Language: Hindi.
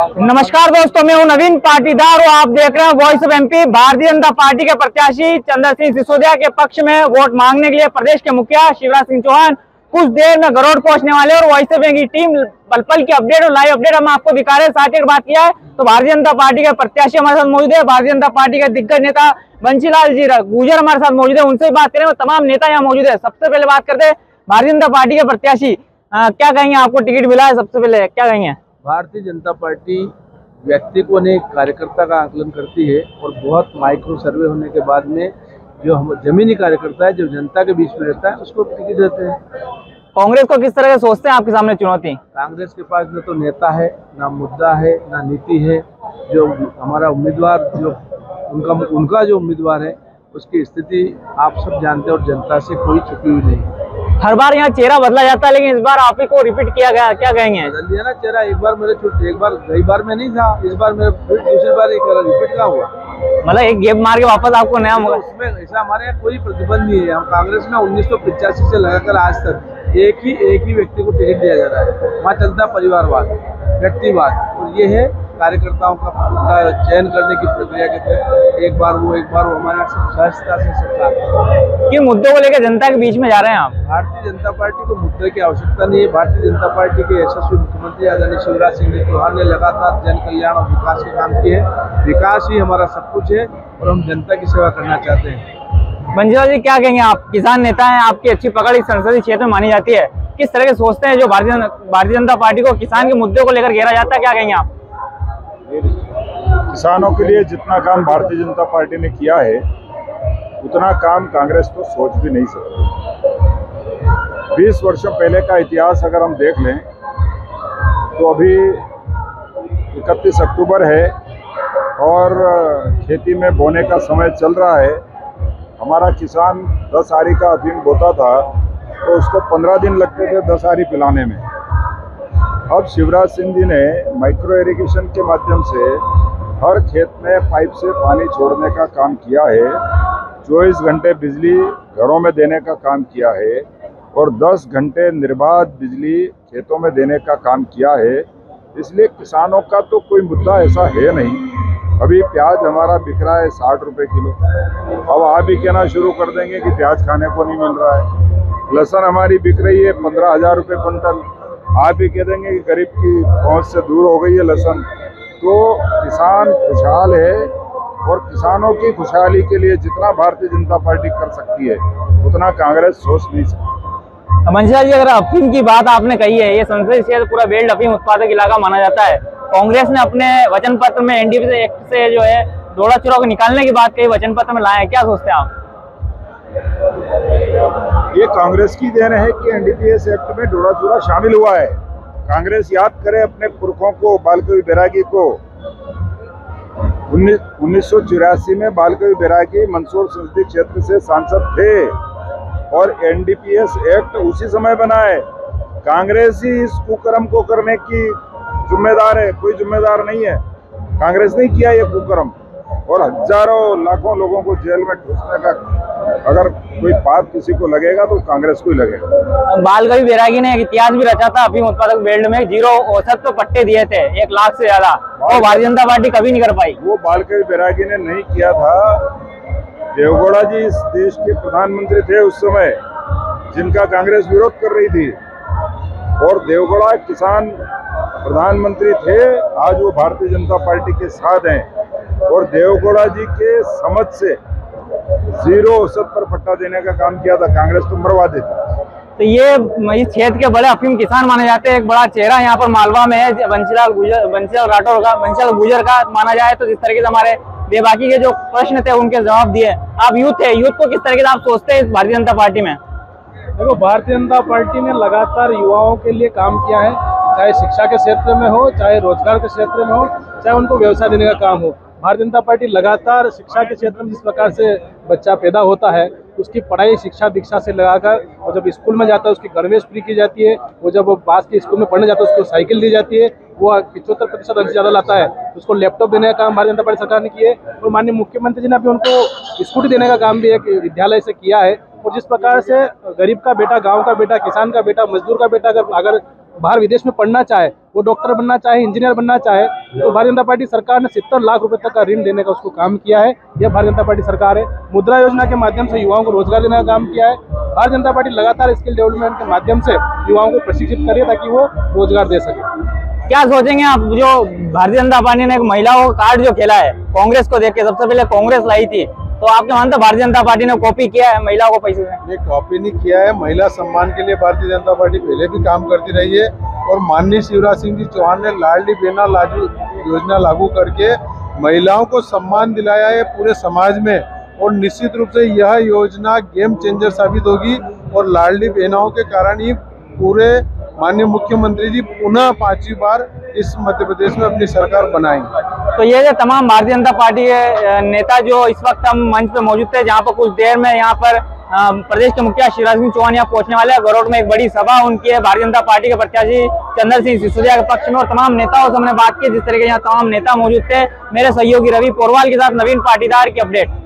नमस्कार दोस्तों, मैं हूं नवीन पाटीदार और आप देख रहे हैं voice of MP. Bharatiya Janata party के प्रत्याशी चंद्र सिंह सिसोदिया के पक्ष में वोट मांगने के लिए प्रदेश के मुखिया शिवराज सिंह चौहान कुछ देर में गरोड़ पहुंचने वाले और वॉइस ऑफ एमपी की टीम पल पल की अपडेट और लाइव अपडेट हम आपको दिखा रहे हैं। साथ ही बात किया है तो भारतीय जनता पार्टी के प्रत्याशी हमारे साथ मौजूद है, भारतीय जनता पार्टी के दिग्गज नेता बंशीलाल जी गुर्जर हमारे साथ मौजूद है, उनसे बात करें। तमाम नेता यहाँ मौजूद है। सबसे पहले बात करते हैं भारतीय जनता पार्टी के प्रत्याशी, क्या कहेंगे? आपको टिकट मिला है, सबसे पहले क्या कहेंगे? भारतीय जनता पार्टी व्यक्ति को नहीं कार्यकर्ता का आकलन करती है और बहुत माइक्रो सर्वे होने के बाद में जो हम जमीनी कार्यकर्ता है, जो जनता के बीच में रहता है, उसको टिकट देते हैं। कांग्रेस को किस तरह से सोचते हैं आपके सामने चुनौती? कांग्रेस के पास न तो नेता है, ना मुद्दा है, ना नीति है। जो हमारा उम्मीदवार जो उनका जो उम्मीदवार है उसकी स्थिति आप सब जानते हैं और जनता से कोई छुपी हुई नहीं है। हर बार यहाँ चेहरा बदला जाता है, लेकिन इस बार आप ही को रिपीट किया गया, क्या कहेंगे? बदल दिया ना चेहरा। एक बार मेरे एक बार गई बार में नहीं था, इस बार मेरे दूसरी बार एक रिपीट का हुआ। मतलब एक गेप मार के वापस आपको नया मौका? उसमें ऐसा हमारे यहाँ कोई प्रतिबंध नहीं है। हम कांग्रेस में 1985 से लगाकर आज तक एक ही व्यक्ति को टिकट दिया जा रहा है। वहाँ चलता परिवारवाद, व्यक्तिवाद, और ये है कार्यकर्ताओं का चयन करने की प्रक्रिया के तहत एक बार वो हमारे यहाँ सहजता से सरकार। किन मुद्दों को लेकर जनता के बीच में जा रहे हैं आप? भारतीय जनता पार्टी को मुद्दे की आवश्यकता नहीं है। भारतीय जनता पार्टी के यशस्वी मुख्यमंत्री आदरणीय शिवराज सिंह चौहान ने लगातार जन कल्याण और विकास के काम किए। विकास ही हमारा सब कुछ है और हम जनता की सेवा करना चाहते हैं। बंशीलाल जी, क्या कहेंगे? आप किसान नेता हैं, आपकी अच्छी पकड़ इस संसदीय क्षेत्र में मानी जाती है। किस तरह के सोचते हैं जो भारतीय जनता पार्टी को किसान के मुद्दों को लेकर घेरा जाता है, क्या कहेंगे आप? किसानों के लिए जितना काम भारतीय जनता पार्टी ने किया है उतना काम कांग्रेस तो सोच भी नहीं सकती। 20 वर्षों पहले का इतिहास अगर हम देख लें तो अभी 31 अक्टूबर है और खेती में बोने का समय चल रहा है। हमारा किसान 10 आरी का अफीम बोता था तो उसको 15 दिन लगते थे 10 आरी पिलाने में। अब शिवराज सिंह जी ने माइक्रो इरिगेशन के माध्यम से हर खेत में पाइप से पानी छोड़ने का काम किया है, 24 घंटे बिजली घरों में देने का काम किया है और 10 घंटे निर्बाध बिजली खेतों में देने का काम किया है। इसलिए किसानों का तो कोई मुद्दा ऐसा है नहीं। अभी प्याज हमारा बिक रहा है 60 रुपये किलो। अब आप ही कहना शुरू कर देंगे कि प्याज खाने को नहीं मिल रहा है। लहसुन हमारी बिक रही है 15,000 रुपये क्विंटल। आप ही कह देंगे कि गरीब की पहुंच से दूर हो गई है लहसुन। तो किसान खुशहाल है और किसानों की खुशहाली के लिए जितना भारतीय जनता पार्टी कर सकती है उतना कांग्रेस सोच नहीं सकती। बंशीलाल जी, अगर अफीम की बात आपने कही है, ये संसदीय क्षेत्र पूरा बेल्ट अफीम उत्पादक इलाका माना जाता है। कांग्रेस ने अपने वचन पत्र में एनडीपीएस एक्ट से जो है डोडा चुरा को निकालने की बात कही, वचन पत्र में लाए हैं, क्या सोचते हैं आप? ये कांग्रेस की देन है कि एनडीपीएस एक्ट में डोडा चूरा शामिल हुआ है। कांग्रेस याद करे अपने पुरखों को। बालकवि बैरागी को 1984 में बालकवि बैरागी मंदसौर संसदीय क्षेत्र से सांसद थे और एनडीपीएस एक्ट उसी समय बना है। कांग्रेस ही इस कुकर्म को करने की जिम्मेदार है, कोई जिम्मेदार नहीं है। कांग्रेस ने किया ये कुकर्म और हजारों लाखों लोगों को जेल में ठूसने का अगर कोई पाप किसी को लगेगा तो कांग्रेस को ही लगेगा। बालकवि बैरागी ने एक इतिहास भी रचा था अफीम उत्पादक बेल्ट में, 0 औसत तो पट्टे दिए थे 1 लाख से ज्यादा, और भारतीय जनता पार्टी कभी नहीं कर पाई। वो बालकवि बैरागी ने नहीं किया था। देवगौड़ा जी इस देश के प्रधानमंत्री थे उस समय, जिनका कांग्रेस विरोध कर रही थी, और देवगौड़ा किसान प्रधानमंत्री थे। आज वो भारतीय जनता पार्टी के साथ हैं और देवगौड़ा जी के समझ से 0 औसत पर पट्टा देने का काम किया था। कांग्रेस तो मरवा देती। तो ये इस क्षेत्र के बड़े अफीम किसान माने जाते हैं। एक बड़ा चेहरा यहाँ पर मालवा में है बंशीलाल गुर्जर का माना जाए तो जिस तरीके से हमारे बेबाकी के जो प्रश्न थे उनके जवाब दिए। आप यूथ है, यूथ को किस तरीके से आप सोचते हैं भारतीय जनता पार्टी में? देखो, भारतीय जनता पार्टी ने लगातार युवाओं के लिए काम किया है, चाहे शिक्षा के क्षेत्र में हो, चाहे रोजगार के क्षेत्र में हो, चाहे उनको व्यवसाय देने का काम हो। भारतीय जनता पार्टी लगातार शिक्षा के क्षेत्र में जिस प्रकार से बच्चा पैदा होता है उसकी पढ़ाई शिक्षा दीक्षा से लगाकर, और जब स्कूल में जाता है उसकी गणवेश फ्री की जाती है, वो जब वो पास के स्कूल में पढ़ने जाता है उसको साइकिल दी जाती है, वो 75% अंक से ज़्यादा लाता है उसको लैपटॉप देने का काम भारतीय जनता पार्टी सरकार ने किया है। और माननीय मुख्यमंत्री जी ने अभी उनको स्कूटी देने का काम भी एक विद्यालय से किया है। और जिस प्रकार से गरीब का बेटा, गाँव का बेटा, किसान का बेटा, मजदूर का बेटा अगर बाहर विदेश में पढ़ना चाहे, वो डॉक्टर बनना चाहे, इंजीनियर बनना चाहे, तो भारतीय जनता पार्टी सरकार ने 70 लाख रुपए तक का ऋण देने का उसको काम किया है। यह भारतीय जनता पार्टी सरकार है। मुद्रा योजना के माध्यम से युवाओं को रोजगार देने का काम किया है। भारतीय जनता पार्टी लगातार स्किल डेवलपमेंट के माध्यम से युवाओं को प्रशिक्षित करे ताकि वो रोजगार दे सके। क्या सोचेंगे आप, जो भारतीय जनता पार्टी ने एक महिलाओं का कार्ड जो खेला है कांग्रेस को देख के, सबसे पहले कांग्रेस लाई थी, तो आपके मानते भारतीय जनता पार्टी ने कॉपी किया है महिलाओं को पैसे में? ये कॉपी नहीं किया है। महिला सम्मान के लिए भारतीय जनता पार्टी पहले भी काम करती रही है और माननीय शिवराज सिंह जी चौहान ने लाडली बहना योजना लागू करके महिलाओं को सम्मान दिलाया है पूरे समाज में, और निश्चित रूप से यह योजना गेम चेंजर साबित होगी और लाडली बहनाओं के कारण ही पूरे माननीय मुख्यमंत्री जी पुनः 5वीं बार इस मध्य प्रदेश में अपनी सरकार बनाएंगे। तो ये जो तमाम भारतीय जनता पार्टी के नेता जो इस वक्त हम मंच पे मौजूद थे, जहाँ पर कुछ देर में यहाँ पर प्रदेश के मुखिया शिवराज सिंह चौहान यहाँ पहुंचने वाले हैं। गरोड़ में एक बड़ी सभा उनकी है भारतीय जनता पार्टी के प्रत्याशी चंद्र सिंह सिसोदिया के पक्ष में, और तमाम नेताओं से हमने बात की। जिस तरह के यहाँ तमाम नेता मौजूद थे, मेरे सहयोगी रवि पोरवाल के साथ नवीन पाटीदार की अपडेट।